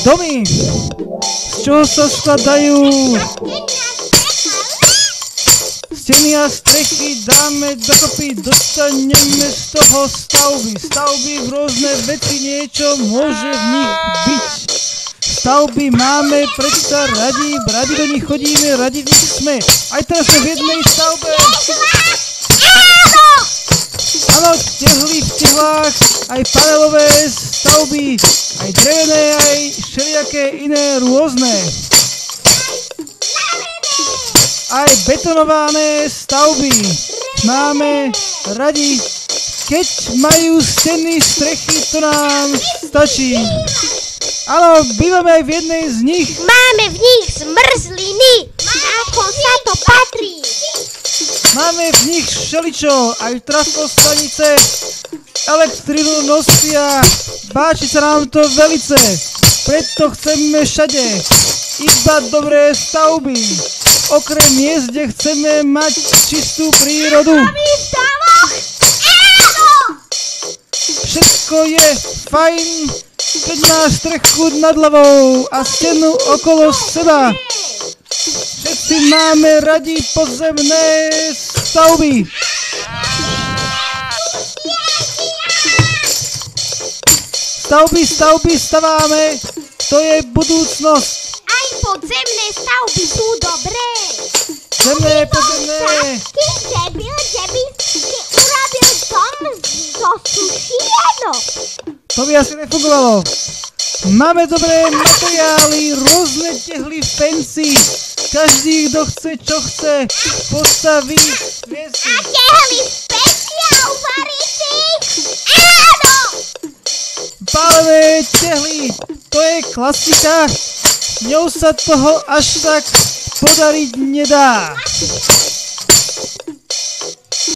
Domy, z čoho sa skladajú? Steny a strechy dáme dokopy, dostaneme z toho stavby. Stavby v rôzne veci, niečo môže v nich byť. Stavby máme predsa radi do nich chodíme, radi v nich sme. Aj teraz sme v jednej stavbe. Áno, tehly v tehlách, aj panelové stavby, aj drevené, aj všelijaké iné rôzne. Aj betonované stavby máme radi, keď majú steny, strechy, to nám stačí. Áno, bývame aj v jednej z nich. Máme v nich zmrzliny, ako sa to patrí. Máme v nich všeličo, aj trafostanice, elektrinu nosia, páči sa nám to velice, preto chceme všade iba dobré stavby. Okrem miest, kde chceme mať čistú prírodu. Všetko je fajn, keď máš strechu nad hlavou a stenu okolo seba. Všetci máme radi podzemné stavby. Stavby staváme, to je budúcnosť. Aj podzemné stavby sú dobré. Zemné, podzemné. Ty debil, že by si urobil dom zo sušieno. To by asi nefungovalo. Máme dobré materiály, rôzne tehly v penci. Každý, kto chce, čo chce, postaví viesy. A tehly v penci a uvaríš ich? Áno! Pálené tehly, to je klasika. Ňou sa toho až tak podariť nedá.